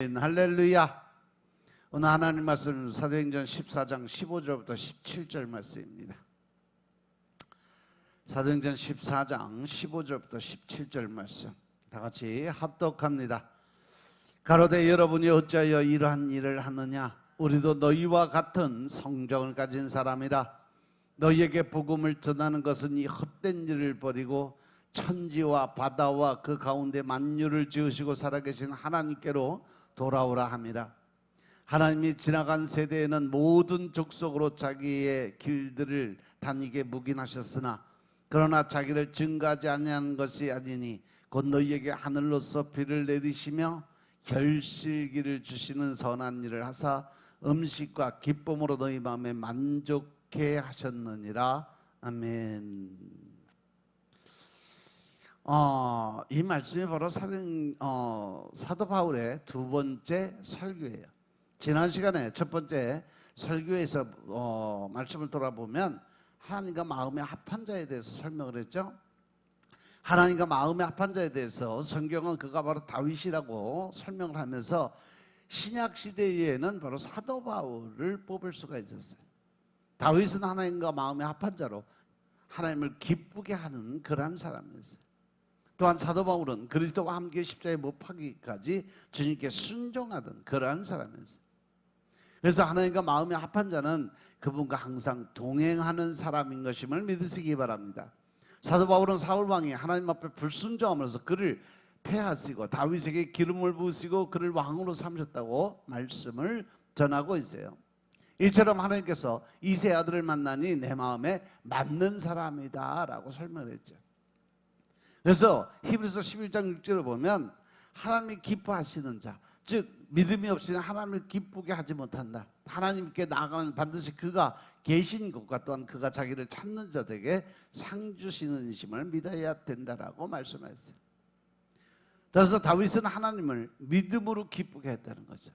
할렐루야. 오늘 하나님 말씀 사도행전 14장 15절부터 17절 말씀입니다. 사도행전 14장 15절부터 17절 말씀 다 같이 합독합니다. 가로되 여러분이 어찌하여 이러한 일을 하느냐? 우리도 너희와 같은 성정을 가진 사람이라. 너희에게 복음을 전하는 것은 이 헛된 일을 버리고 천지와 바다와 그 가운데 만유를 지으시고 살아계신 하나님께로 돌아오라 함이라. 하나님이 지나간 세대에는 모든 족속으로 자기의 길들을 다니게 묵인하셨으나 그러나 자기를 증거하지 아니하는 것이 아니니 곧 너희에게 하늘로서 비를 내리시며 결실기를 주시는 선한 일을 하사 음식과 기쁨으로 너희 마음에 만족해 하셨느니라. 아멘. 이 말씀이 바로 사도 바울의 두 번째 설교예요. 지난 시간에 첫 번째 설교에서 말씀을 돌아보면 하나님과 마음의 합한 자에 대해서 설명을 했죠. 하나님과 마음의 합한 자에 대해서 성경은 그가 바로 다윗이라고 설명을 하면서 신약 시대에는 바로 사도 바울을 뽑을 수가 있었어요. 다윗은 하나님과 마음의 합한 자로 하나님을 기쁘게 하는 그러한 사람이었어요. 또한 사도 바울은 그리스도와 함께 십자가에 못 박히기까지 주님께 순종하던 그러한 사람이었어요. 그래서 하나님과 마음이 합한 자는 그분과 항상 동행하는 사람인 것임을 믿으시기 바랍니다. 사도 바울은 사울왕이 하나님 앞에 불순종하면서 그를 폐하시고 다윗에게 기름을 부으시고 그를 왕으로 삼으셨다고 말씀을 전하고 있어요. 이처럼 하나님께서 이세 아들을 만나니 내 마음에 맞는 사람이다 라고 설명을 했죠. 그래서 히브리서 11장 6절을 보면 하나님이 기뻐하시는 자, 즉 믿음이 없이는 하나님을 기쁘게 하지 못한다. 하나님께 나아가는 반드시 그가 계신 것과 또한 그가 자기를 찾는 자들에게 상 주시는 이심을 믿어야 된다라고 말씀하셨어요. 그래서 다윗은 하나님을 믿음으로 기쁘게 했다는 거죠.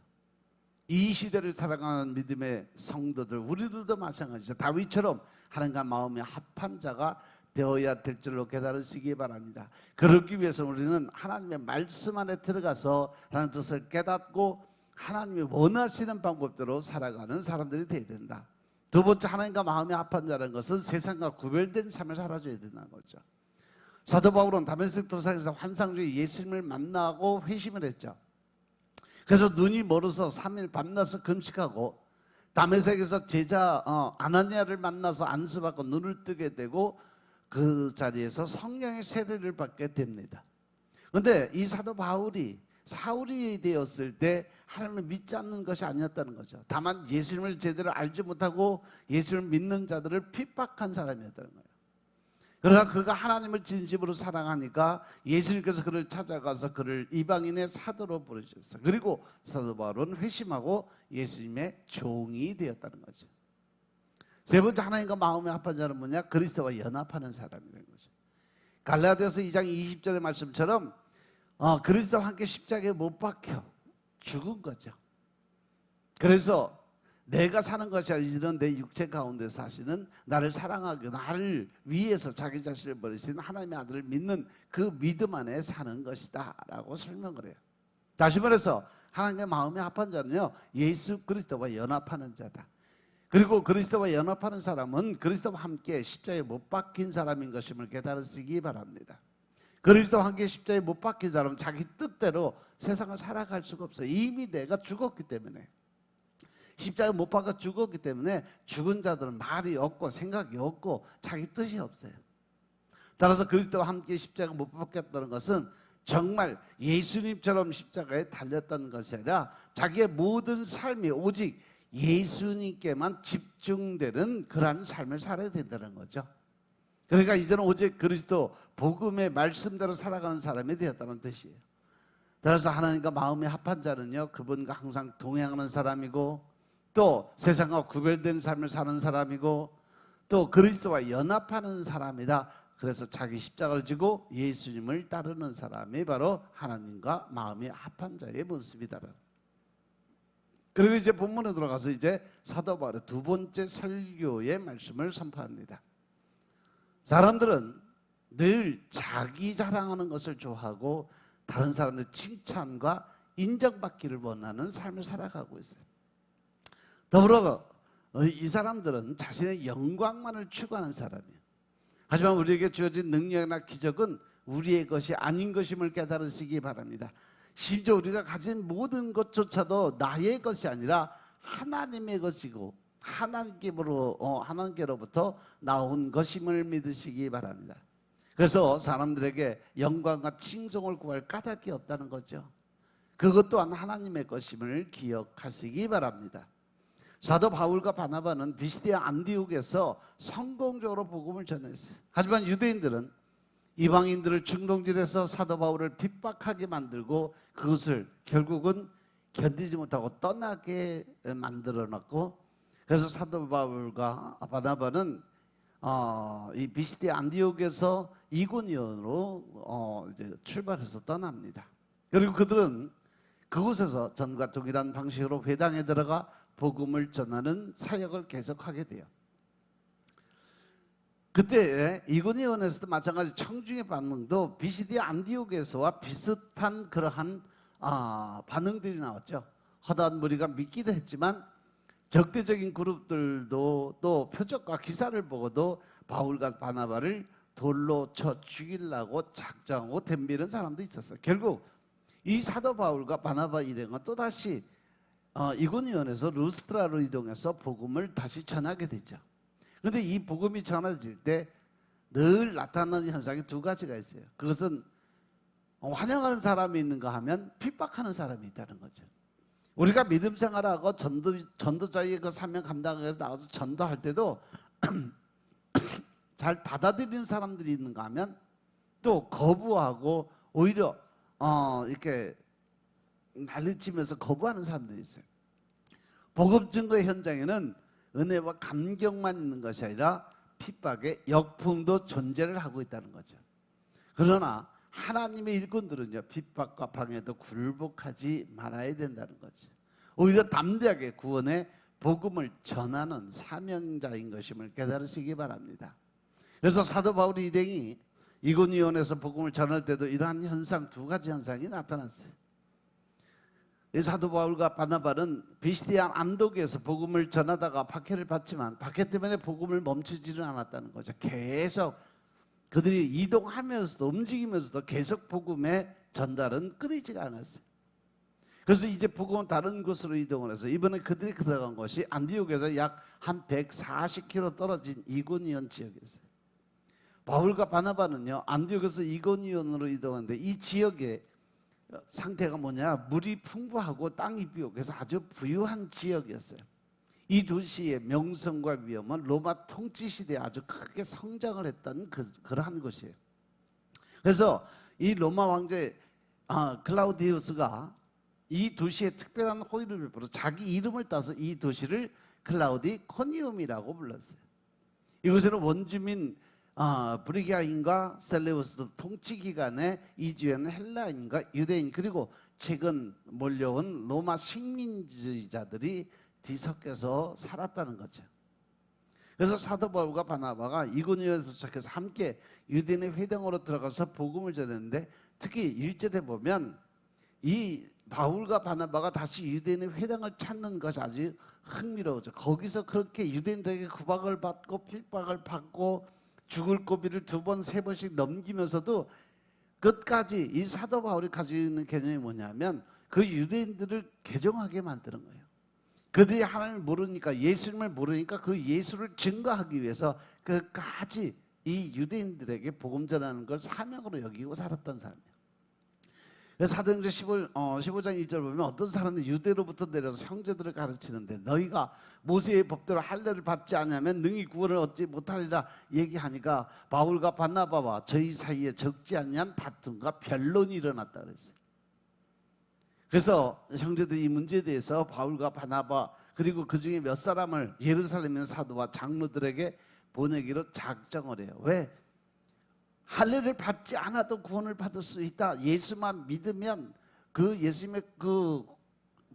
이 시대를 살아가는 믿음의 성도들, 우리들도 마찬가지죠. 다윗처럼 하나님과 마음이 합한 자가 되어야 될 줄로 깨달으시기 바랍니다. 그러기 위해서 우리는 하나님의 말씀 안에 들어가서 하나님의 뜻을 깨닫고 하나님이 원하시는 방법대로 살아가는 사람들이 되어야 된다. 두 번째, 하나님과 마음이 합한 자라는 것은 세상과 구별된 삶을 살아줘야 된다는 거죠. 사도 바울은 다메섹 도상에서 환상 중에 예수님을 만나고 회심을 했죠. 그래서 눈이 멀어서 3일 밤낮을 금식하고 다메섹에서 제자 아나니아를 만나서 안수받고 눈을 뜨게 되고 그 자리에서 성령의 세례를 받게 됩니다. 그런데 이 사도 바울이 사울이 되었을 때 하나님을 믿지 않는 것이 아니었다는 거죠. 다만 예수님을 제대로 알지 못하고 예수님을 믿는 자들을 핍박한 사람이었다는 거예요. 그러나 그가 하나님을 진심으로 사랑하니까 예수님께서 그를 찾아가서 그를 이방인의 사도로 부르셨어요. 그리고 사도 바울은 회심하고 예수님의 종이 되었다는 거죠. 세 번째, 하나님과 마음의 합한 자는 뭐냐? 그리스도와 연합하는 사람이라는 거죠. 갈라디아서 2장 20절의 말씀처럼 그리스도와 함께 십자가에 못 박혀 죽은 거죠. 그래서 내가 사는 것이 아니라 내 육체 가운데 사시는 나를 사랑하고 나를 위해서 자기 자신을 버리신 하나님의 아들을 믿는 그 믿음 안에 사는 것이다 라고 설명을 해요. 다시 말해서 하나님과 마음의 합한 자는요, 예수 그리스도와 연합하는 자다. 그리고 그리스도와 연합하는 사람은 그리스도와 함께 십자가에 못 박힌 사람인 것임을 깨달으시기 바랍니다. 그리스도와 함께 십자가에 못 박힌 사람은 자기 뜻대로 세상을 살아갈 수가 없어요. 이미 내가 죽었기 때문에, 십자가에 못 박아 죽었기 때문에 죽은 자들은 말이 없고 생각이 없고 자기 뜻이 없어요. 따라서 그리스도와 함께 십자가에 못 박혔다는 것은 정말 예수님처럼 십자가에 달렸다는 것이 아니라 자기의 모든 삶이 오직 예수님께만 집중되는 그러한 삶을 살아야 된다는 거죠. 그러니까 이제는 오직 그리스도 복음의 말씀대로 살아가는 사람이 되었다는 뜻이에요. 따라서 하나님과 마음이 합한 자는요, 그분과 항상 동행하는 사람이고 또 세상과 구별된 삶을 사는 사람이고 또 그리스도와 연합하는 사람이다. 그래서 자기 십자가를 지고 예수님을 따르는 사람이 바로 하나님과 마음이 합한 자의 모습이다. 그리고 이제 본문에 들어가서 이제 사도 바울의 두 번째 설교의 말씀을 선포합니다. 사람들은 늘 자기 자랑하는 것을 좋아하고 다른 사람들 칭찬과 인정받기를 원하는 삶을 살아가고 있어요. 더불어 이 사람들은 자신의 영광만을 추구하는 사람이에요. 하지만 우리에게 주어진 능력이나 기적은 우리의 것이 아닌 것임을 깨달으시기 바랍니다. 심지어 우리가 가진 모든 것조차도 나의 것이 아니라 하나님의 것이고 하나님께로부터 나온 것임을 믿으시기 바랍니다. 그래서 사람들에게 영광과 칭송을 구할 까닭이 없다는 거죠. 그것 또한 하나님의 것임을 기억하시기 바랍니다. 사도 바울과 바나바는 비시디아 안디옥에서 성공적으로 복음을 전했어요. 하지만 유대인들은 이방인들을 중동질에서 사도 바울을 핍박하게 만들고 그것을 결국은 견디지 못하고 떠나게 만들어 놨고, 그래서 사도 바울과 바나바는 이 비시디아 안디옥에서 이고니온으로 이제 출발해서 떠납니다. 그리고 그들은 그곳에서 전과 동일한 방식으로 회당에 들어가 복음을 전하는 사역을 계속하게 돼요. 그때 이고니온에서도 마찬가지 청중의 반응도 비시디아 안디옥에서와 비슷한 그러한 반응들이 나왔죠. 허다한 무리가 믿기도 했지만 적대적인 그룹들도 또 표적과 기사를 보고도 바울과 바나바를 돌로 쳐 죽이려고 작정하고 덤비는 사람도 있었어요. 결국 이 사도 바울과 바나바 일행은 또다시 이고니온에서 루스트라로 이동해서 복음을 다시 전하게 되죠. 그런데 이 복음이 전해질 때 늘 나타나는 현상이 두 가지가 있어요. 그것은 환영하는 사람이 있는가 하면 핍박하는 사람이 있다는 거죠. 우리가 믿음 생활하고 전도자의 그 사명 감당해서 나가서 전도할 때도 잘 받아들이는 사람들이 있는가 하면 또 거부하고 오히려 이렇게 난리치면서 거부하는 사람들이 있어요. 복음 증거의 현장에는 은혜와 감격만 있는 것이 아니라 핍박의 역풍도 존재를 하고 있다는 거죠. 그러나 하나님의 일꾼들은요, 핍박과 방해도 굴복하지 말아야 된다는 거죠. 오히려 담대하게 구원의 복음을 전하는 사명자인 것임을 깨달으시기 바랍니다. 그래서 사도 바울 일행이 이고니온에서 복음을 전할 때도 이러한 현상, 두 가지 현상이 나타났어요. 사도 바울과 바나바는 비시디아 안독에서 복음을 전하다가 박해를 받지만 박해 때문에 복음을 멈추지는 않았다는 거죠. 계속 그들이 이동하면서도 움직이면서도 계속 복음의 전달은 끊이지가 않았어요. 그래서 이제 복음은 다른 곳으로 이동을 해서 이번에 그들이 들어간 곳이 안디옥에서 약 한 140km 떨어진 이고니온 지역이었어요. 바울과 바나바는요, 안디옥에서 이고니온으로 이동하는데 이 지역의 상태가 뭐냐, 물이 풍부하고 땅이 비옥, 그래서 아주 부유한 지역이었어요. 이 도시의 명성과 위엄은 로마 통치 시대에 아주 크게 성장을 했던 그러한 곳이에요. 그래서 이 로마 황제 클라우디우스가 이 도시에 특별한 호의를 베풀어 자기 이름을 따서 이 도시를 클라우디코니움이라고 불렀어요. 이곳에는 원주민 브리기아인과 셀레우스도 통치 기간에 이주한 헬라인과 유대인, 그리고 최근 몰려온 로마 식민주의자들이 뒤섞여서 살았다는 거죠. 그래서 사도 바울과 바나바가 이고니온에 도착해서 함께 유대인의 회당으로 들어가서 복음을 전했는데, 특히 1절에 보면 이 바울과 바나바가 다시 유대인의 회당을 찾는 것이 아주 흥미로워져. 거기서 그렇게 유대인들에게 구박을 받고 핍박을 받고 죽을 고비를 2번, 3번씩 넘기면서도 끝까지 이 사도 바울이 가지고 있는 개념이 뭐냐면 그 유대인들을 개종하게 만드는 거예요. 그들이 하나님을 모르니까, 예수님을 모르니까 그 예수를 증거하기 위해서 끝까지 이 유대인들에게 복음 전하는 걸 사명으로 여기고 살았던 사람이에요. 사도행전 15장 1절 보면 어떤 사람들이 유대로부터 내려서 형제들을 가르치는데 너희가 모세의 법대로 할례를 받지 않으면 능히 구원을 얻지 못하리라 얘기하니까 바울과 바나바와 저희 사이에 적지 않은 다툼과 변론이 일어났다 그랬어요. 그래서 형제들이 이 문제에 대해서 바울과 바나바 그리고 그 중에 몇 사람을 예루살렘 있는 사도와 장로들에게 보내기로 작정을 해요. 왜? 할례를 받지 않아도 구원을 받을 수 있다. 예수만 믿으면 그 예수님의 그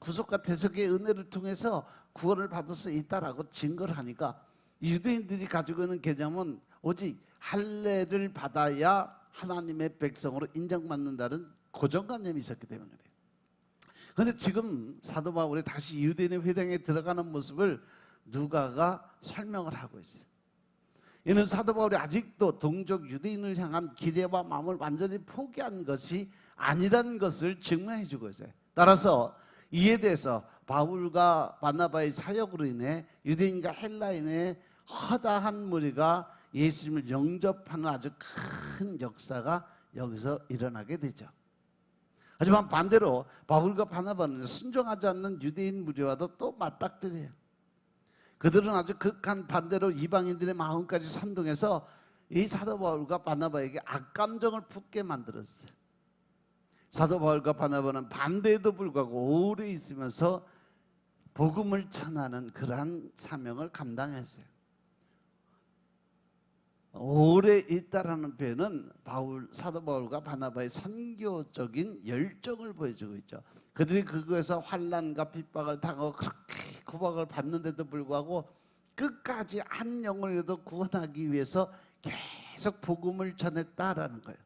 구속과 대속의 은혜를 통해서 구원을 받을 수 있다라고 증거를 하니까 유대인들이 가지고 있는 개념은 오직 할례를 받아야 하나님의 백성으로 인정받는다는 고정관념이 있었기 때문에 그래요. 그런데 지금 사도 바울이 다시 유대인의 회당에 들어가는 모습을 누가가 설명을 하고 있어요. 이는 사도 바울이 아직도 동족 유대인을 향한 기대와 마음을 완전히 포기한 것이 아니라는 것을 증명해 주고 있어요. 따라서 이에 대해서 바울과 바나바의 사역으로 인해 유대인과 헬라인의 허다한 무리가 예수님을 영접하는 아주 큰 역사가 여기서 일어나게 되죠. 하지만 반대로 바울과 바나바는 순종하지 않는 유대인 무리와도 또 맞닥뜨려요. 그들은 아주 극한 반대로 이방인들의 마음까지 선동해서 이 사도 바울과 바나바에게 악감정을 품게 만들었어요. 사도 바울과 바나바는 반대에도 불구하고 오래 있으면서 복음을 전하는 그러한 사명을 감당했어요. 오래 있다라는 표현은 사도 바울과 바나바의 선교적인 열정을 보여주고 있죠. 그들이 그것에서 환난과 핍박을 당하고 그렇게 구박을 받는데도 불구하고 끝까지 한 영혼이라도 구원하기 위해서 계속 복음을 전했다라는 거예요.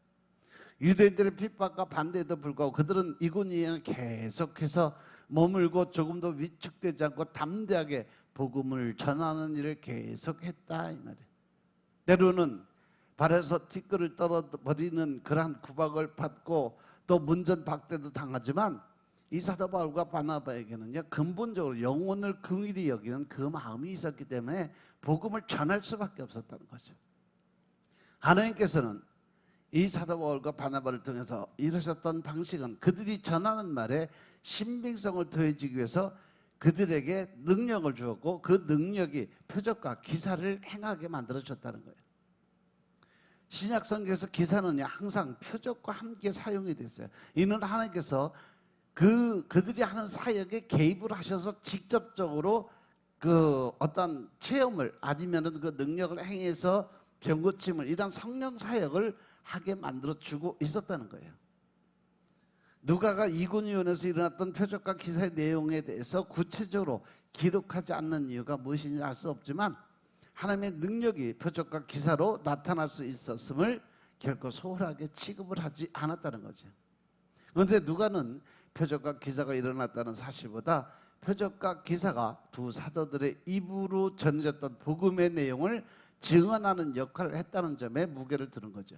유대인들의 핍박과 반대에도 불구하고 그들은 이곳에 계속해서 머물고 조금도 위축되지 않고 담대하게 복음을 전하는 일을 계속했다 이 말이에요. 때로는 발에서 티끌을 떨어버리는 그러한 구박을 받고 또 문전박대도 당하지만 이 사도 바울과 바나바에게는요 근본적으로 영혼을 긍휼히 여기는 그 마음이 있었기 때문에 복음을 전할 수밖에 없었다는 거죠. 하나님께서는 이 사도 바울과 바나바를 통해서 이루셨던 방식은 그들이 전하는 말에 신빙성을 더해주기 위해서 그들에게 능력을 주었고 그 능력이 표적과 기사를 행하게 만들어줬다는 거예요. 신약 성경에서 기사는요 항상 표적과 함께 사용이 됐어요. 이는 하나님께서 그들이 하는 사역에 개입을 하셔서 직접적으로 그 어떤 체험을 아니면은 그 능력을 행해서 병고침을 이런 성령 사역을 하게 만들어 주고 있었다는 거예요. 누가가 이고니온에서 일어났던 표적과 기사의 내용에 대해서 구체적으로 기록하지 않는 이유가 무엇인지 알 수 없지만 하나님의 능력이 표적과 기사로 나타날 수 있었음을 결코 소홀하게 취급을 하지 않았다는 거죠. 그런데 누가는 표적과 기사가 일어났다는 사실보다 표적과 기사가 두 사도들의 입으로 전해졌던 복음의 내용을 증언하는 역할을 했다는 점에 무게를 두는 거죠.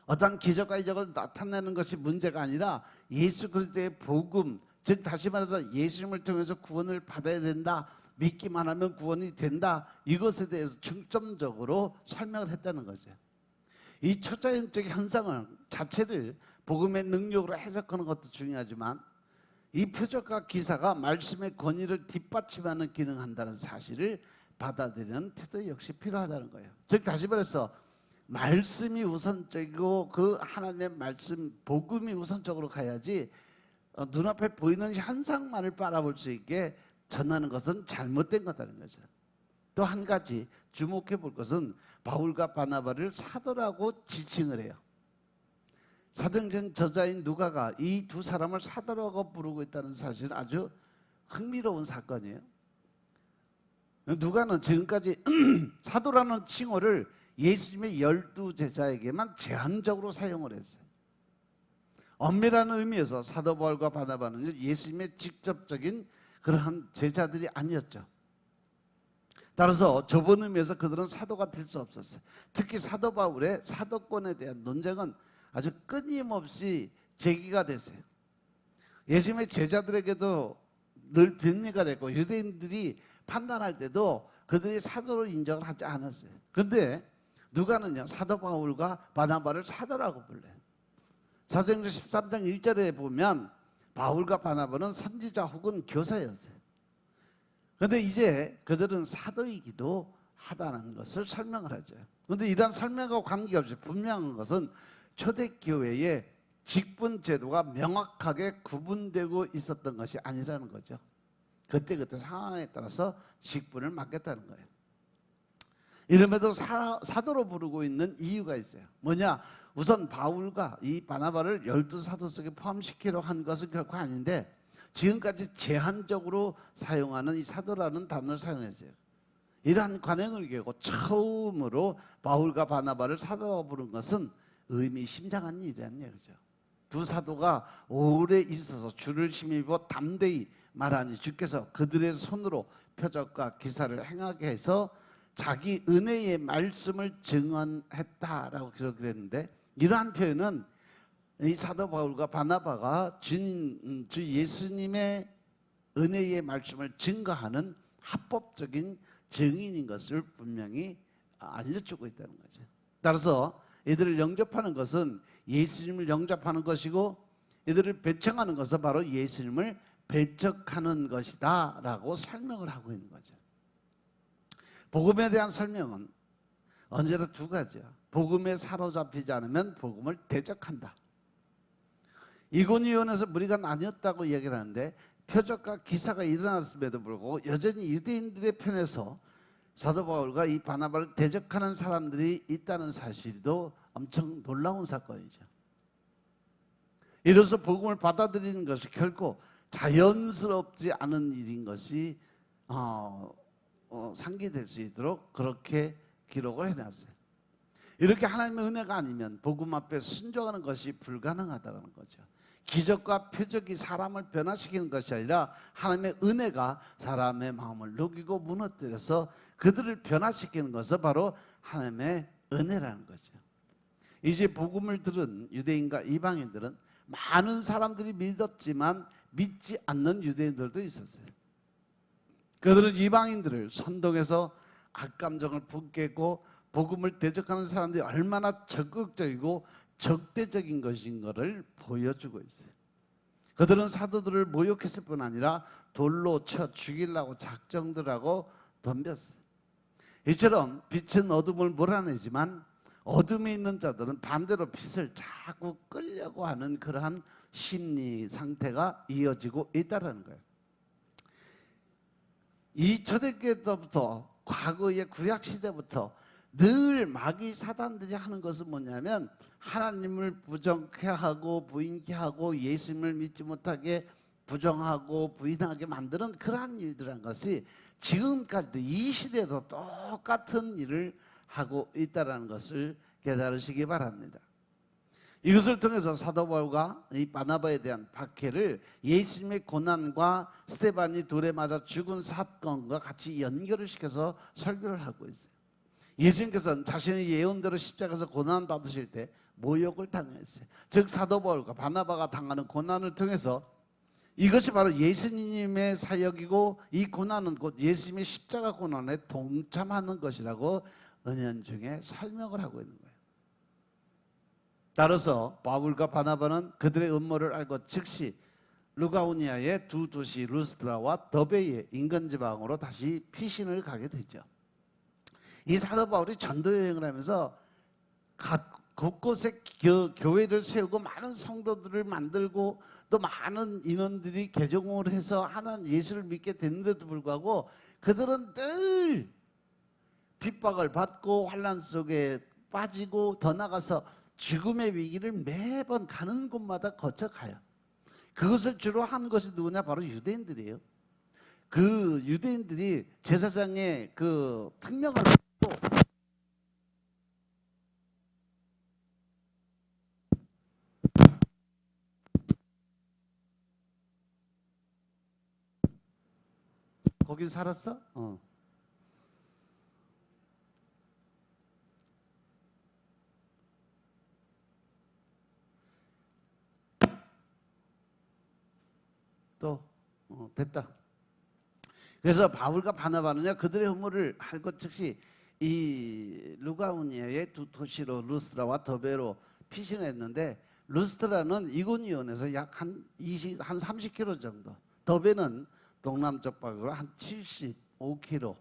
어떤 기적과 이적을 나타내는 것이 문제가 아니라 예수 그리스도의 복음, 즉 다시 말해서 예수님을 통해서 구원을 받아야 된다, 믿기만 하면 구원이 된다, 이것에 대해서 중점적으로 설명을 했다는 거죠. 이 초자연적 현상을 자체를 복음의 능력으로 해석하는 것도 중요하지만 이 표적과 기사가 말씀의 권위를 뒷받침하는 기능을 한다는 사실을 받아들이는 태도 역시 필요하다는 거예요. 즉 다시 말해서 말씀이 우선적이고 그 하나님의 말씀 복음이 우선적으로 가야지 눈앞에 보이는 현상만을 바라볼 수 있게 전하는 것은 잘못된 거다는 거죠. 또 한 가지 주목해 볼 것은 바울과 바나바를 사도라고 지칭을 해요. 사도행전 저자인 누가가 이 두 사람을 사도라고 부르고 있다는 사실은 아주 흥미로운 사건이에요. 누가는 지금까지 사도라는 칭호를 예수님의 12제자에게만 제한적으로 사용을 했어요. 엄밀한 의미에서 사도 바울과 바나바는 예수님의 직접적인 그러한 제자들이 아니었죠. 따라서 좁은 의미에서 그들은 사도가 될 수 없었어요. 특히 사도 바울의 사도권에 대한 논쟁은 아주 끊임없이 제기가 됐어요. 예수님의 제자들에게도 늘 변리가 됐고 유대인들이 판단할 때도 그들이 사도로 인정을 하지 않았어요. 그런데 누가는요 사도 바울과 바나바를 사도라고 불러요. 사도행전 13장 1절에 보면 바울과 바나바는 선지자 혹은 교사였어요. 그런데 이제 그들은 사도이기도 하다는 것을 설명을 하죠. 그런데 이러한 설명과 관계없이 분명한 것은 초대교회의 직분 제도가 명확하게 구분되고 있었던 것이 아니라는 거죠. 그때그때 상황에 따라서 직분을 맡겼다는 거예요. 이름에도 사도로 부르고 있는 이유가 있어요. 뭐냐? 우선 바울과 이 바나바를 12사도 속에 포함시키려 한 것은 결코 아닌데 지금까지 제한적으로 사용하는 이 사도라는 단어를 사용했어요. 이러한 관행을 깨고 처음으로 바울과 바나바를 사도라고 부른 것은 의미심장한 일이라는 얘기죠. 두 사도가 오래 있어서 주를 힘입어 담대히 말하니 주께서 그들의 손으로 표적과 기사를 행하게 해서 자기 은혜의 말씀을 증언했다라고 기록됐는데, 이러한 표현은 이 사도 바울과 바나바가 주 예수님의 은혜의 말씀을 증거하는 합법적인 증인인 것을 분명히 알려주고 있다는 거죠. 따라서 이들을 영접하는 것은 예수님을 영접하는 것이고, 이들을 배척하는 것은 바로 예수님을 배척하는 것이다 라고 설명을 하고 있는 거죠. 복음에 대한 설명은 언제나 두 가지야. 복음에 사로잡히지 않으면 복음을 대적한다. 이고니온에서 무리가 나뉘었다고 얘기를 하는데, 표적과 기사가 일어났음에도 불구하고 여전히 유대인들의 편에서 사도 바울과 이 바나바를 대적하는 사람들이 있다는 사실도 엄청 놀라운 사건이죠. 이로써 복음을 받아들이는 것이 결코 자연스럽지 않은 일인 것이 상기될 수 있도록 그렇게 기록을 해놨어요. 이렇게 하나님의 은혜가 아니면 복음 앞에 순종하는 것이 불가능하다는 거죠. 기적과 표적이 사람을 변화시키는 것이 아니라 하나님의 은혜가 사람의 마음을 녹이고 무너뜨려서 그들을 변화시키는 것은 바로 하나님의 은혜라는 거죠. 이제 복음을 들은 유대인과 이방인들은 많은 사람들이 믿었지만 믿지 않는 유대인들도 있었어요. 그들은 이방인들을 선동해서 악감정을 품게고 복음을 대적하는 사람들이 얼마나 적극적이고 적대적인 것인 것을 보여주고 있어요. 그들은 사도들을 모욕했을 뿐 아니라 돌로 쳐 죽이려고 작정들 하고 덤볐어요. 이처럼 빛은 어둠을 몰아내지만 어둠에 있는 자들은 반대로 빛을 자꾸 끌려고 하는 그러한 심리 상태가 이어지고 있다는 거예요. 이 초대교회 때부터, 과거의 구약시대부터 늘 마귀 사단들이 하는 것은 뭐냐면 하나님을 부정케 하고 부인케 하고 예수님을 믿지 못하게 부정하고 부인하게 만드는 그러한 일들한 것이 지금까지도 이 시대에도 똑같은 일을 하고 있다는 것을 깨달으시기 바랍니다. 이것을 통해서 사도 바울과 이 바나바에 대한 박해를 예수님의 고난과 스데반이 돌에 맞아 죽은 사건과 같이 연결을 시켜서 설교를 하고 있어요. 예수님께서는 자신의 예언대로 십자가에서 고난 받으실 때 모욕을 당했어요. 즉 사도 바울과 바나바가 당하는 고난을 통해서 이것이 바로 예수님의 사역이고 이 고난은 곧 예수님의 십자가 고난에 동참하는 것이라고 은연중에 설명을 하고 있는 거예요. 따라서 바울과 바나바는 그들의 음모를 알고 즉시 루가오니아의 두 도시 루스드라와 더베의 인근 지방으로 다시 피신을 가게 되죠. 이 사도 바울이 전도 여행을 하면서 곳곳에 교회를 세우고 많은 성도들을 만들고 또 많은 인원들이 개종을 해서 하나님 예수를 믿게 됐는데도 불구하고 그들은 늘 핍박을 받고 환난 속에 빠지고 더 나가서 죽음의 위기를 매번 가는 곳마다 거쳐가요. 그것을 주로 한 것이 누구냐? 바로 유대인들이에요. 그 유대인들이 제사장의 그 특명을 받고 거기 살았어? 됐다. 그래서 바울과 바나바는요 그들의 음모를 알고 즉시 이 루가오니아의 두 도시로 루스드라와 더베로 피신했는데, 루스드라는 이고니온에서 약 한 30km 정도, 더베는 동남쪽 방으로 한 75km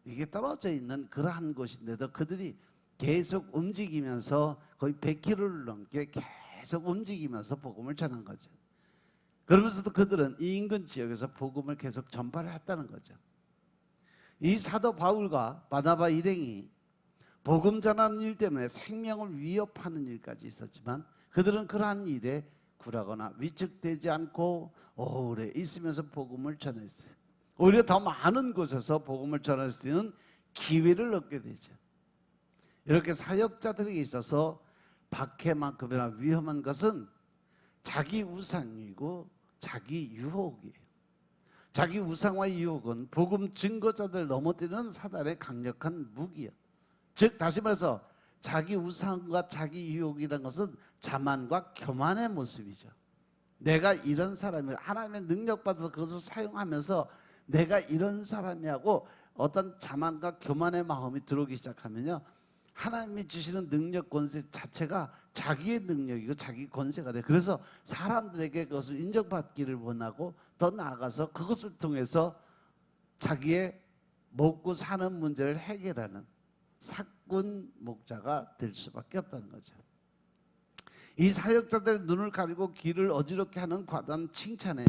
이게 떨어져 있는 그러한 곳인데도 그들이 계속 움직이면서 거의 100km를 넘게 계속 움직이면서 복음을 전한 거죠. 그러면서도 그들은 이 인근 지역에서 복음을 계속 전파를 했다는 거죠. 이 사도 바울과 바나바 일행이 복음 전하는 일 때문에 생명을 위협하는 일까지 있었지만 그들은 그러한 일에 굴하거나 위축되지 않고 오래 있으면서 복음을 전했어요. 오히려 더 많은 곳에서 복음을 전할 수 있는 기회를 얻게 되죠. 이렇게 사역자들에게 있어서 박해만큼이나 위험한 것은 자기 우상이고 자기 유혹이에요. 자기 우상과 유혹은 복음 증거자들 넘어뜨리는 사단의 강력한 무기예요. 즉 다시 말해서 자기 우상과 자기 유혹이라는 것은 자만과 교만의 모습이죠. 내가 이런 사람이 하나님의 능력 받아서 그것을 사용하면서 내가 이런 사람이라고 어떤 자만과 교만의 마음이 들어오기 시작하면요, 하나님이 주시는 능력 권세 자체가 자기의 능력이고 자기 권세가 돼요. 그래서 사람들에게 그것을 인정받기를 원하고 더 나아가서 그것을 통해서 자기의 먹고 사는 문제를 해결하는 사꾼 목자가 될 수밖에 없다는 거죠. 이 사역자들의 눈을 가리고 귀를 어지럽게 하는 과도한 칭찬에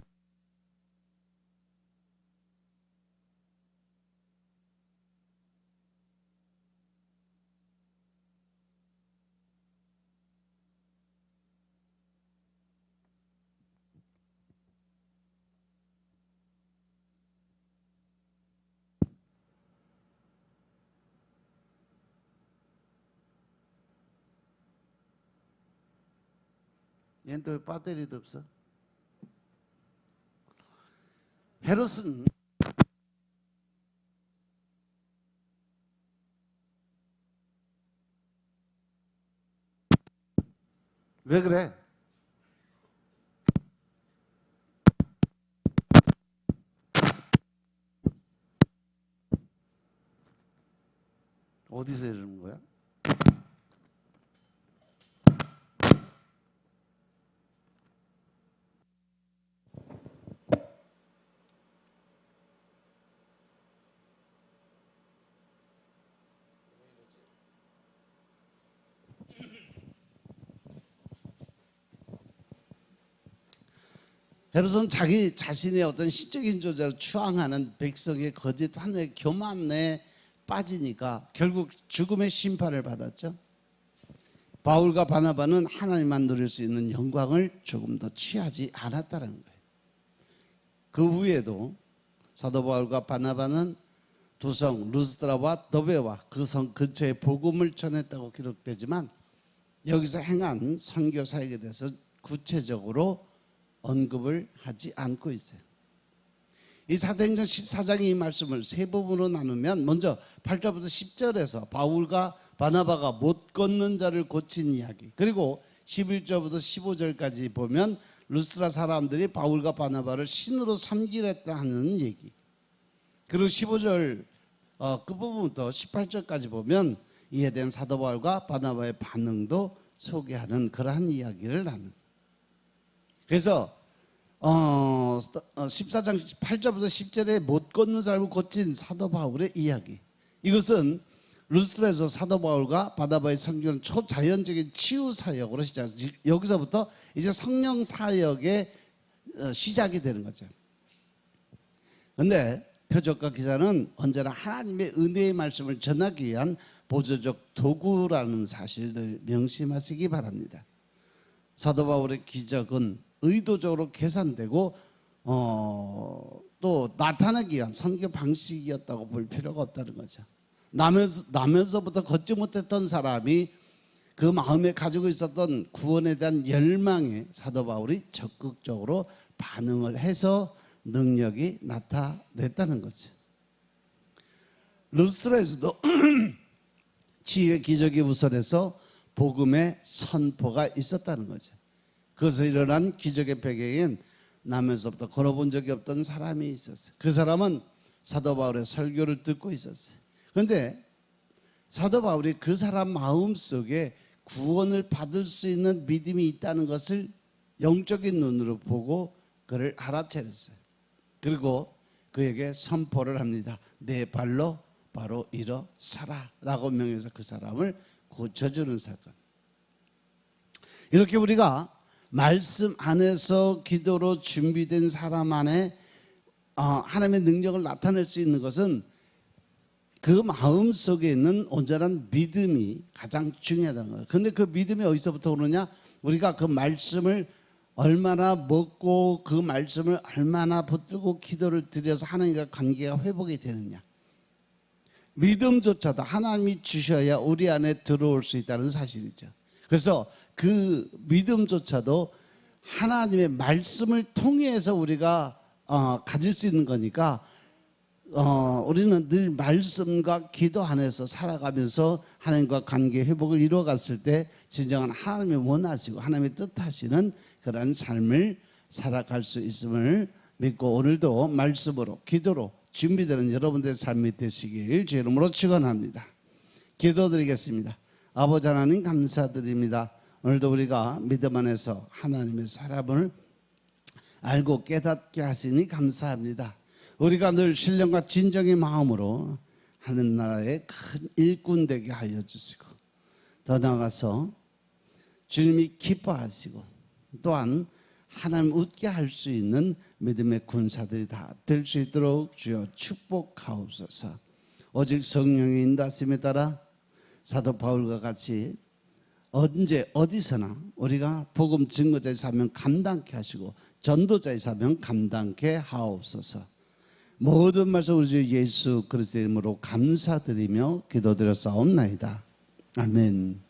얘는 또 왜 배터리도 없어? 헤롯은 왜 그래? 어디서 이러는 거야? 헤롯은 자기 자신의 어떤 시적인 존재로 추앙하는 백성의 거짓 환호의 교만에 빠지니까 결국 죽음의 심판을 받았죠. 바울과 바나바는 하나님만 누릴 수 있는 영광을 조금 더 취하지 않았다는 거예요. 그 후에도 사도 바울과 바나바는 두 성 루스드라와 더베와 그 성 근처에 복음을 전했다고 기록되지만 여기서 행한 선교 사역에 대해서 구체적으로 언급을 하지 않고 있어요. 이 사도행전 14장의 이 말씀을 세 부분으로 나누면 먼저 8절부터 10절에서 바울과 바나바가 못 걷는 자를 고친 이야기, 그리고 11절부터 15절까지 보면 루스드라 사람들이 바울과 바나바를 신으로 섬기랬다 하는 얘기, 그리고 15절 끝부분부터 18절까지 보면 이에 대한 사도 바울과 바나바의 반응도 소개하는 그러한 이야기를 나눕니다. 그래서 14장 8절부터 10절에 못 걷는 사람을 고친 사도 바울의 이야기, 이것은 루스드라에서 사도 바울과 바나바의 선교는 초자연적인 치유 사역으로 시작해서 여기서부터 이제 성령 사역의 시작이 되는 거죠. 그런데 표적과 기사는 언제나 하나님의 은혜의 말씀을 전하기 위한 보조적 도구라는 사실을 명심하시기 바랍니다. 사도 바울의 기적은 의도적으로 계산되고 또 나타나기 위한 선교 방식이었다고 볼 필요가 없다는 거죠. 나면서부터 걷지 못했던 사람이 그 마음에 가지고 있었던 구원에 대한 열망에 사도 바울이 적극적으로 반응을 해서 능력이 나타냈다는 거죠. 루스드라에서도 치유의 기적이 우선해서 복음의 선포가 있었다는 거죠. 그것으로 일어난 기적의 배경엔 나면서부터 걸어본 적이 없던 사람이 있었어요. 그 사람은 사도 바울의 설교를 듣고 있었어요. 그런데 사도 바울이 그 사람 마음속에 구원을 받을 수 있는 믿음이 있다는 것을 영적인 눈으로 보고 그를 알아차렸어요. 그리고 그에게 선포를 합니다. 내 발로 바로 일어서라 라고 명해서 그 사람을 고쳐주는 사건. 이렇게 우리가 말씀 안에서 기도로 준비된 사람 안에 하나님의 능력을 나타낼 수 있는 것은 그 마음 속에 있는 온전한 믿음이 가장 중요하다는 거예요. 그런데 그 믿음이 어디서부터 오느냐? 우리가 그 말씀을 얼마나 먹고 그 말씀을 얼마나 붙들고 기도를 드려서 하나님과 관계가 회복이 되느냐. 믿음조차도 하나님이 주셔야 우리 안에 들어올 수 있다는 사실이죠. 그래서 그 믿음조차도 하나님의 말씀을 통해서 우리가 가질 수 있는 거니까 우리는 늘 말씀과 기도 안에서 살아가면서 하나님과 관계 회복을 이루어갔을 때 진정한 하나님이 원하시고 하나님이 뜻하시는 그러한 삶을 살아갈 수 있음을 믿고 오늘도 말씀으로 기도로 준비되는 여러분들의 삶이 되시길 주 이름으로 축원합니다. 기도드리겠습니다. 아버지 하나님 감사드립니다. 오늘도 우리가 믿음 안에서 하나님의 사람을 알고 깨닫게 하시니 감사합니다. 우리가 늘 신령과 진정의 마음으로 하는 나라의 큰 일꾼 되게 하여 주시고 더 나아가서 주님이 기뻐하시고 또한 하나님 웃게 할 수 있는 믿음의 군사들이 다 될 수 있도록 주여 축복하옵소서. 오직 성령의 인도하심에 따라 사도 바울과 같이 언제 어디서나 우리가 복음 증거자의 사명 감당케 하시고 전도자의 사명 감당케 하옵소서. 모든 말씀 우리 주 예수 그리스도의 이름으로 감사드리며 기도드렸사옵나이다. 아멘.